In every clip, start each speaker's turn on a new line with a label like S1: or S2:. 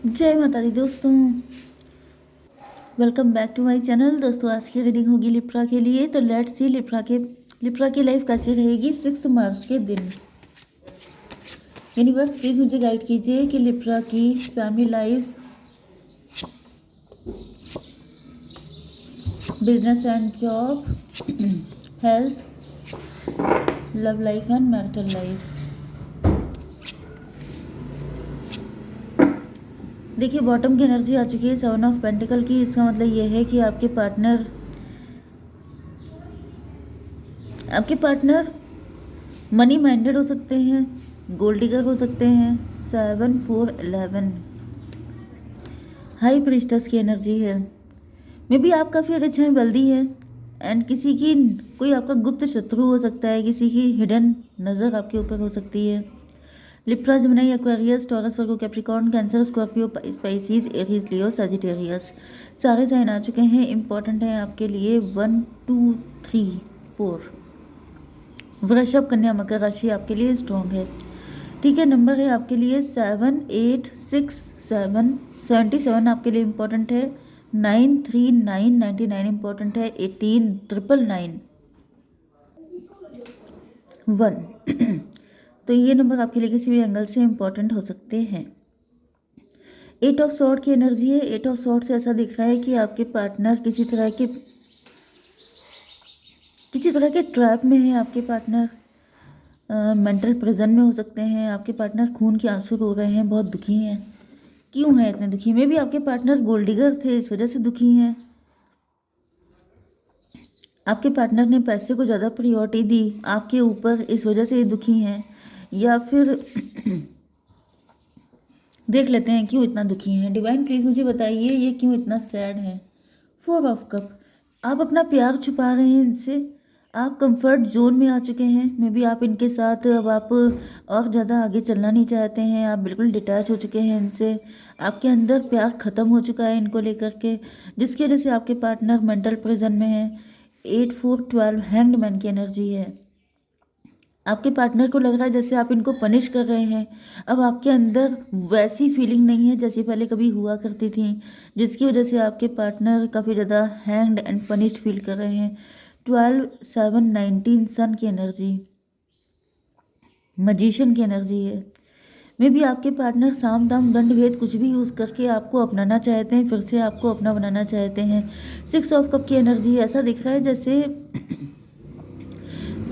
S1: जय माता दी दोस्तों, welcome back to my channel. दोस्तों आज की रीडिंग होगी लिप्रा के लिए। तो लेट्स सी लिप्रा की लाइफ कैसी रहेगी 6 मार्च के दिन। यूनिवर्स प्लीज मुझे गाइड कीजिए कि लिप्रा की family life, business and job, health, love life and marital life. देखिए बॉटम की एनर्जी आ चुकी है 7 ऑफ पेंटिकल की। इसका मतलब ये है कि आपके पार्टनर मनी माइंडेड हो सकते हैं, गोल्ड डिगर हो सकते हैं। 7 4 11 हाई प्रीस्टस की एनर्जी है। मे बी आप काफ़ी रिच हैं, वेल्दी है, एंड कोई आपका गुप्त शत्रु हो सकता है, किसी की हिडन नज़र आपके ऊपर हो सकती है। Libra, Gemini, Aquarius, Taurus, Virgo, Capricorn, Cancer, Scorpio, Pisces, Aries, Leo, Sagittarius सारे साइन आ चुके हैं। इंपॉर्टेंट है आपके लिए 1 2 3 4। वृषभ, कन्या, मकर राशि आपके लिए स्ट्रॉन्ग है। ठीक है, नंबर है आपके लिए 7 8 6 7 77 आपके लिए इंपॉर्टेंट है। 9 3 9 99 इंपॉर्टेंट है। 18 999 1 तो ये नंबर आपके लिए किसी भी एंगल से इंपॉर्टेंट हो सकते हैं। 8 ऑफ सॉर्ड की एनर्जी है। 8 ऑफ सॉर्ड से ऐसा दिख रहा है कि आपके पार्टनर किसी तरह के ट्रैप में है। आपके पार्टनर मेंटल प्रिजन में हो सकते हैं। आपके पार्टनर खून के आंसू रो रहे हैं, बहुत दुखी हैं। क्यों है इतने दुखी? में भी आपके पार्टनर गोल्ड डिगर थे, इस वजह से दुखी हैं। आपके पार्टनर ने पैसे को ज़्यादा प्रायोरिटी दी आपके ऊपर, इस वजह से ये दुखी हैं। या फिर देख लेते हैं क्यों इतना दुखी हैं। डिवाइन प्लीज़ मुझे बताइए ये क्यों इतना सैड है। 4 ऑफ कप, आप अपना प्यार छुपा रहे हैं इनसे। आप कंफर्ट जोन में आ चुके हैं। मे बी आप इनके साथ अब आप और ज़्यादा आगे चलना नहीं चाहते हैं। आप बिल्कुल डिटैच हो चुके हैं इनसे। आपके अंदर प्यार ख़त्म हो चुका है इनको लेकर के, जिसकी वजह से आपके पार्टनर मेंटल प्रिजन में है। 8 4 12 हैंग्ड मैन की एनर्जी है। आपके पार्टनर को लग रहा है जैसे आप इनको पनिश कर रहे हैं। अब आपके अंदर वैसी फीलिंग नहीं है जैसी पहले कभी हुआ करती थी, जिसकी वजह से आपके पार्टनर काफ़ी ज़्यादा हैंग्ड एंड पनिश्ड फील कर रहे हैं। 12 7 19 सन की एनर्जी, मजिशियन की एनर्जी है। मे भी आपके पार्टनर साम दाम दंड भेद कुछ भी यूज़ करके आपको अपनाना चाहते हैं, फिर से आपको अपना बनाना चाहते हैं। 6 ऑफ कप की एनर्जी है। ऐसा दिख रहा है जैसे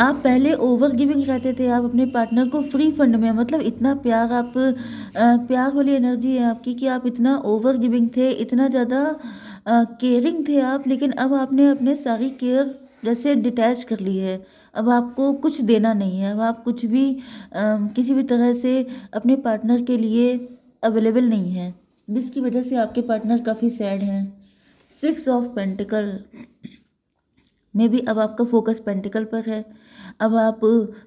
S1: आप पहले ओवर गिविंग रहते थे। आप अपने पार्टनर को फ्री फंड में, मतलब इतना प्यार, प्यार वाली एनर्जी है आपकी कि आप इतना ओवर गिविंग थे, इतना ज़्यादा केयरिंग थे आप। लेकिन अब आपने अपने सारी केयर जैसे डिटैच कर ली है। अब आपको कुछ देना नहीं है। अब आप कुछ भी किसी भी तरह से अपने पार्टनर के लिए अवेलेबल नहीं है, जिसकी वजह से आपके पार्टनर काफ़ी सैड हैं। 6 ऑफ पेंटिकल में भी अब आपका फोकस पेंटिकल पर है। अब आप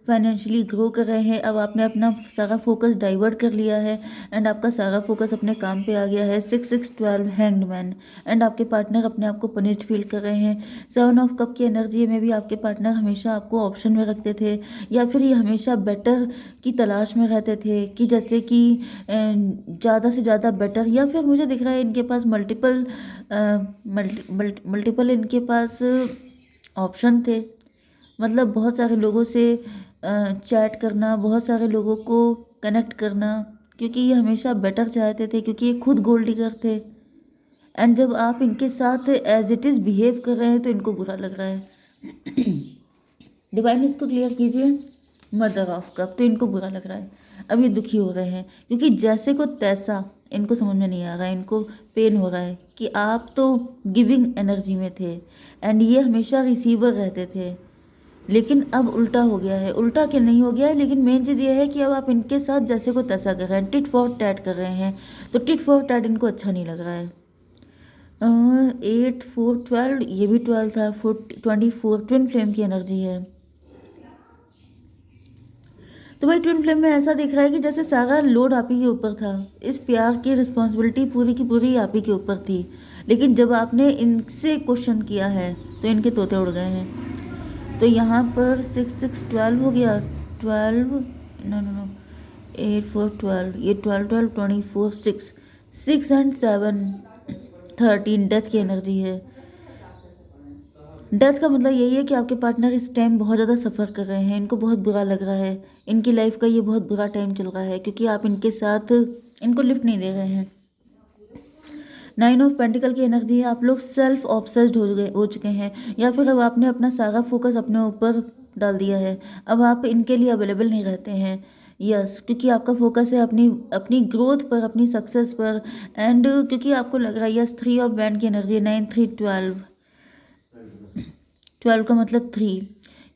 S1: फाइनेंशियली ग्रो कर रहे हैं। अब आपने अपना सारा फोकस डाइवर्ट कर लिया है एंड आपका सारा फोकस अपने काम पे आ गया है। 6 6 12 हैंग्ड मैन, एंड आपके पार्टनर अपने आप को पनिश्ड फील कर रहे हैं। 7 ऑफ कप की एनर्जी में भी आपके पार्टनर हमेशा आपको ऑप्शन में रखते थे, या फिर ये हमेशा बेटर की तलाश में रहते थे कि जैसे कि ज़्यादा से ज़्यादा बेटर, या फिर मुझे दिख रहा है इनके पास मल्टीपल इनके पास ऑप्शन थे। मतलब बहुत सारे लोगों से चैट करना, बहुत सारे लोगों को कनेक्ट करना, क्योंकि ये हमेशा बेटर चाहते थे, क्योंकि ये खुद गोल्ड डिगर थे। एंड जब आप इनके साथ एज इट इज़ बिहेव कर रहे हैं तो इनको बुरा लग रहा है। डिवाइन इसको क्लियर कीजिए। मदर ऑफ कप, तो इनको बुरा लग रहा है। अब ये दुखी हो रहे हैं क्योंकि जैसे को तैसा इनको समझ में नहीं आ रहा है। इनको पेन हो रहा है कि आप तो गिविंग एनर्जी में थे एंड ये हमेशा रिसीवर रहते थे, लेकिन अब उल्टा हो गया है। उल्टा क्या नहीं हो गया है, लेकिन मेन चीज़ ये है कि अब आप इनके साथ जैसे को तैसा कर रहे हैं, टिट फॉर टैट कर रहे हैं। तो टिट फॉर टैट इनको अच्छा नहीं लग रहा है। 8 4 12, ये भी 12 था। 24 ट्विन फ्लेम की एनर्जी है। तो भाई ट्विन फ्लेम में ऐसा दिख रहा है कि जैसे सारा लोड आप ही के ऊपर था। इस प्यार की रिस्पॉन्सिबिलिटी पूरी की पूरी आप ही के ऊपर थी, लेकिन जब आपने इनसे क्वेश्चन किया है तो इनके तोते उड़ गए हैं। तो यहाँ पर 6 6 12 हो गया। 12 नो नो नो 8 4 12, ये 12 12 24 6 6 एंड 7, 13 डेथ की एनर्जी है। डेथ का मतलब यही है कि आपके पार्टनर इस टाइम बहुत ज़्यादा सफ़र कर रहे हैं, इनको बहुत बुरा लग रहा है, इनकी लाइफ का ये बहुत बुरा टाइम चल रहा है क्योंकि आप इनके साथ इनको लिफ्ट नहीं दे रहे हैं। 9 ऑफ पेंटिकल की एनर्जी है, आप लोग सेल्फ ऑब्सेस्ड हो चुके हैं, या फिर अब आपने अपना सारा फोकस अपने ऊपर डाल दिया है। अब आप इनके लिए अवेलेबल नहीं रहते हैं। यस, क्योंकि आपका फोकस है अपनी अपनी ग्रोथ पर, अपनी सक्सेस पर। एंड क्योंकि आपको लग रहा है, यस, 3 ऑफ बैंड की एनर्जी है, 9 3 12, 12 का मतलब 3।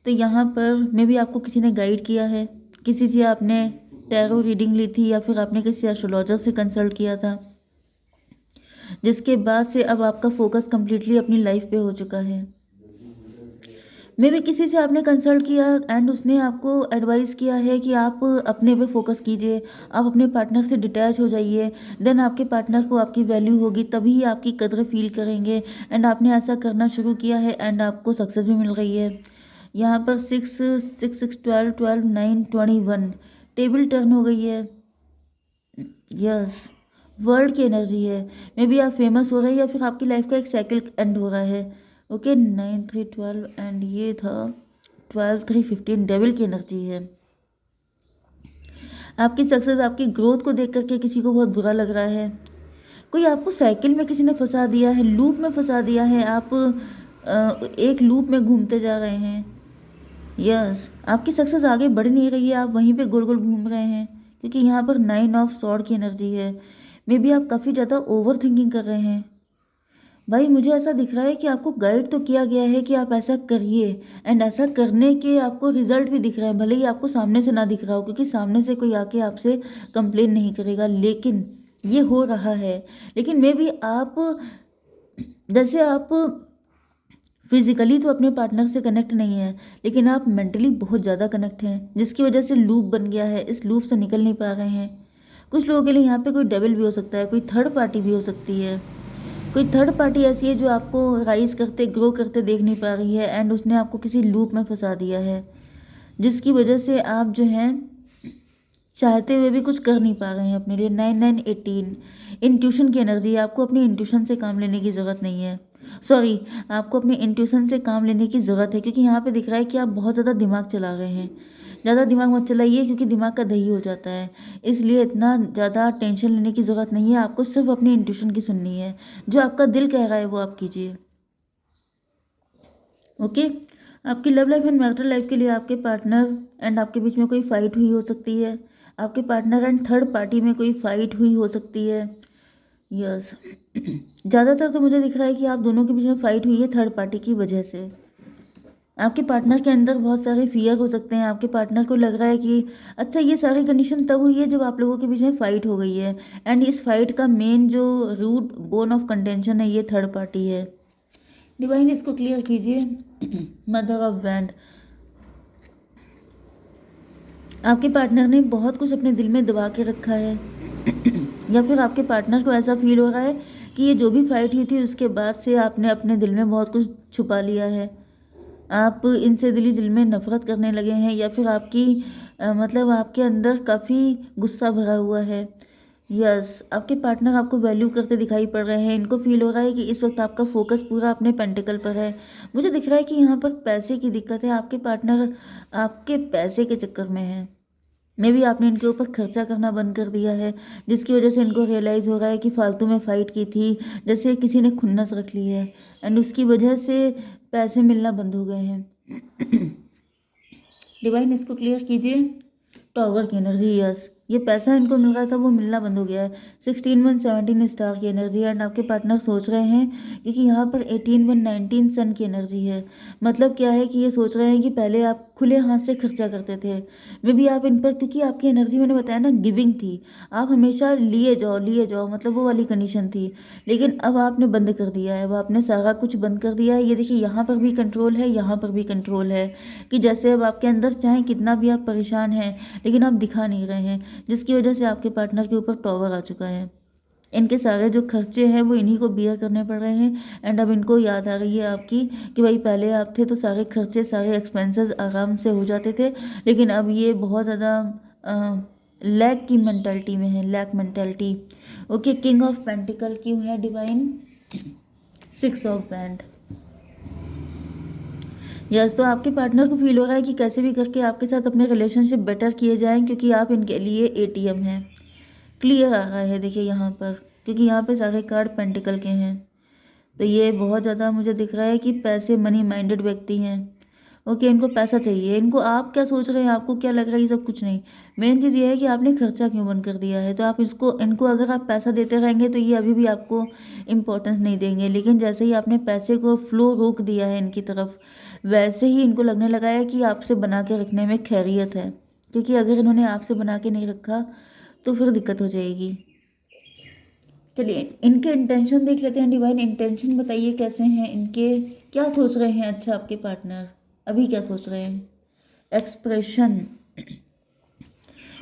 S1: तो यहाँ पर मे भी आपको किसी ने गाइड किया है, किसी से आपने टैरो रीडिंग ली थी, या फिर आपने किसी एस्ट्रोलॉजर से कंसल्ट किया था, जिसके बाद से अब आपका फोकस कंप्लीटली अपनी लाइफ पे हो चुका है। मे भी किसी से आपने कंसल्ट किया एंड उसने आपको एडवाइस किया है कि आप अपने पे फोकस कीजिए, आप अपने पार्टनर से डिटैच हो जाइए। देन आपके पार्टनर को आपकी वैल्यू होगी, तभी आपकी कदर फील करेंगे। एंड आपने ऐसा करना शुरू किया है एंड आपको सक्सेस भी मिल रही है। यहाँ पर 6 6 6 12 12 9 21 टेबल टर्न हो गई है। यस, वर्ल्ड की एनर्जी है। मे बी आप फेमस हो रहे हैं, या फिर आपकी लाइफ का एक साइकिल एंड हो रहा है। ओके, 9 3 12 एंड ये था 12 3 15, डेविल की एनर्जी है। आपकी सक्सेस, आपकी ग्रोथ को देख करके किसी को बहुत बुरा लग रहा है। कोई आपको साइकिल में किसी ने फंसा दिया है, लूप में फंसा दिया है, आप एक लूप में घूमते जा रहे हैं। यस, आपकी सक्सेस आगे बढ़ नहीं रही है, आप वहीं पे गोल गोल घूम रहे हैं, क्योंकि यहाँ पर 9 ऑफ सॉर्ड की एनर्जी है। मे बी आप काफ़ी ज़्यादा ओवर थिंकिंग कर रहे हैं। भाई मुझे ऐसा दिख रहा है कि आपको गाइड तो किया गया है कि आप ऐसा करिए, एंड ऐसा करने के आपको रिजल्ट भी दिख रहा है, भले ही आपको सामने से ना दिख रहा हो, क्योंकि सामने से कोई आके आपसे कंप्लेन नहीं करेगा, लेकिन ये हो रहा है। लेकिन मे बी आप, जैसे आप फिजिकली तो अपने पार्टनर से कनेक्ट नहीं है, लेकिन आप मेंटली बहुत ज़्यादा कनेक्ट हैं, जिसकी वजह से लूप बन गया है, इस लूप से निकल नहीं पा रहे हैं। कुछ लोगों के लिए यहाँ पे कोई डेविल भी हो सकता है, कोई थर्ड पार्टी भी हो सकती है। कोई थर्ड पार्टी ऐसी है जो आपको राइज करते, ग्रो करते देख नहीं पा रही है, एंड उसने आपको किसी लूप में फंसा दिया है, जिसकी वजह से आप जो हैं चाहते हुए भी कुछ कर नहीं पा रहे हैं अपने लिए। 9 9 18 इंट्यूशन की एनर्जी है, आपको अपने इंट्यूशन से काम लेने की ज़रूरत नहीं है। सॉरी, आपको अपने इंट्यूशन से काम लेने की ज़रूरत है, क्योंकि यहाँ पे दिख रहा है कि आप बहुत ज़्यादा दिमाग चला रहे हैं। ज़्यादा दिमाग मत चलाइए, क्योंकि दिमाग का दही हो जाता है, इसलिए इतना ज़्यादा टेंशन लेने की ज़रूरत नहीं है। आपको सिर्फ अपनी इंट्यूशन की सुननी है, जो आपका दिल कह रहा है वो आप कीजिए। ओके, आपकी love life and marital life के लिए आपके पार्टनर एंड आपके बीच में कोई फाइट हुई हो सकती है, आपके पार्टनर एंड थर्ड पार्टी में कोई फाइट हुई हो सकती है। यस, ज़्यादातर तो मुझे दिख रहा है कि आप दोनों के बीच में फाइट हुई है थर्ड पार्टी की वजह से। आपके पार्टनर के अंदर बहुत सारे फियर हो सकते हैं, आपके पार्टनर को लग रहा है कि अच्छा, ये सारी कंडीशन तब हुई है जब आप लोगों के बीच में फाइट हो गई है, एंड इस फाइट का मेन जो रूट बोन ऑफ कंटेंशन है, ये थर्ड पार्टी है। डिवाइन इसको क्लियर कीजिए। मदर ऑफ वैंड, आपके पार्टनर ने बहुत कुछ अपने दिल में दबा के रखा है, या फिर आपके पार्टनर को ऐसा फील हो रहा है कि ये जो भी फाइट हुई थी उसके बाद से आपने अपने दिल में बहुत कुछ छुपा लिया है। आप इनसे दिली दिल में नफरत करने लगे हैं, या फिर आपकी मतलब आपके अंदर काफ़ी गुस्सा भरा हुआ है। यस, आपके पार्टनर आपको वैल्यू करते दिखाई पड़ रहे हैं, इनको फील हो रहा है कि इस वक्त आपका फोकस पूरा अपने पेंटिकल पर है। मुझे दिख रहा है कि यहाँ पर पैसे की दिक्कत है, आपके पार्टनर आपके पैसे के चक्कर में है। मे भी आपने इनके ऊपर खर्चा करना बंद कर दिया है, जिसकी वजह से इनको रियलाइज़ हो रहा है कि फालतू में फ़ाइट की थी, जैसे किसी ने खुन्नस रख ली है, एंड उसकी वजह से पैसे मिलना बंद हो गए हैं। डिवाइन इसको क्लियर कीजिए। टॉवर की एनर्जी, यस, ये पैसा इनको मिल रहा था वो मिलना बंद हो गया है। 16 1 17 स्टार की एनर्जी है, एंड आपके पार्टनर सोच रहे हैं, क्योंकि यहाँ पर 18 1 19 सन की एनर्जी है। मतलब क्या है कि ये सोच रहे हैं कि पहले आप खुले हाथ से खर्चा करते थे, मे भी आप इन पर, क्योंकि आपकी एनर्जी मैंने बताया ना गिविंग थी, आप हमेशा लिए जाओ, मतलब वो वाली कंडीशन थी। लेकिन अब आपने बंद कर दिया है, अब आपने सारा कुछ बंद कर दिया है। ये देखिए, यहाँ पर भी कंट्रोल है, यहाँ पर भी कंट्रोल है, कि जैसे अब आपके अंदर चाहे कितना भी आप परेशान हैं, लेकिन आप दिखा नहीं रहे हैं, जिसकी वजह से आपके पार्टनर के ऊपर टॉवर आ चुका है। इनके सारे जो खर्चे हैं वो इन्हीं को बियर करने पड़ रहे हैं, एंड अब इनको याद आ रही है आपकी कि भाई पहले आप थे तो सारे खर्चे, सारे एक्सपेंसेस आराम से हो जाते थे, लेकिन अब ये बहुत ज़्यादा लैक की मेंटालिटी में है, lack mentality. Okay, king of pentacle क्यों है डिवाइन? 6 of band. यस, तो आपके पार्टनर को फील हो रहा है कि कैसे भी करके आपके साथ अपने रिलेशनशिप बेटर किए जाएं, क्योंकि आप इनके लिए एटीएम हैं। क्लियर आ रहा है देखिए यहाँ पर, क्योंकि यहाँ पे सारे कार्ड पेंटिकल के हैं। तो ये बहुत ज़्यादा मुझे दिख रहा है कि पैसे मनी माइंडेड व्यक्ति हैं। ओके, इनको पैसा चाहिए। इनको आप क्या सोच रहे हैं, आपको क्या लग रहा है, ये सब कुछ नहीं। मेन चीज़ ये है कि आपने खर्चा क्यों बंद कर दिया है। तो आप इनको अगर आप पैसा देते रहेंगे तो ये अभी भी आपको इम्पोर्टेंस नहीं देंगे, लेकिन जैसे ही आपने पैसे को फ्लो रोक दिया है इनकी तरफ, वैसे ही इनको लगने लगा है कि आपसे बना के रखने में खैरियत है। क्योंकि अगर इन्होंने आपसे बना के नहीं रखा तो फिर दिक्कत हो जाएगी। चलिए इनके इंटेंशन देख लेते हैं। डिवाइन इंटेंशन बताइए कैसे हैं इनके, क्या सोच रहे हैं। अच्छा, आपके पार्टनर अभी क्या सोच रहे हैं? एक्सप्रेशन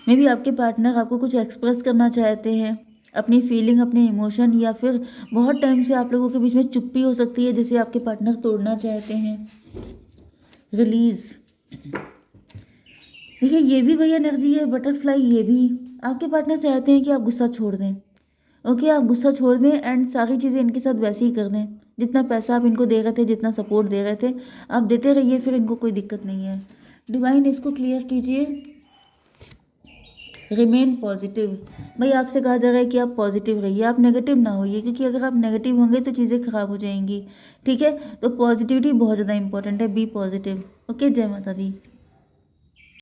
S1: में भी आपके पार्टनर आपको कुछ एक्सप्रेस करना चाहते हैं, अपनी फीलिंग, अपने इमोशन, या फिर बहुत टाइम से आप लोगों के बीच में चुप्पी हो सकती है जिसे आपके पार्टनर तोड़ना चाहते हैं। रिलीज, देखिए ये भी वही एनर्जी है, बटरफ्लाई। ये भी आपके पार्टनर चाहते हैं कि आप गुस्सा छोड़ दें। ओके, आप गुस्सा छोड़ दें एंड सारी चीज़ें इनके साथ वैसे ही कर दें। जितना पैसा आप इनको दे रहे थे, जितना सपोर्ट दे रहे थे, आप देते रहिए, फिर इनको कोई दिक्कत नहीं है। डिवाइन इसको क्लियर कीजिए। रिमेन पॉजिटिव, भाई आपसे कहा जा रहा है कि आप पॉजिटिव रहिए, आप नेगेटिव ना होइए, क्योंकि अगर आप नेगेटिव होंगे तो चीज़ें खराब हो जाएंगी। ठीक है, तो पॉजिटिविटी बहुत ज़्यादा इंपॉर्टेंट है, बी पॉजिटिव। ओके, जय माता दी।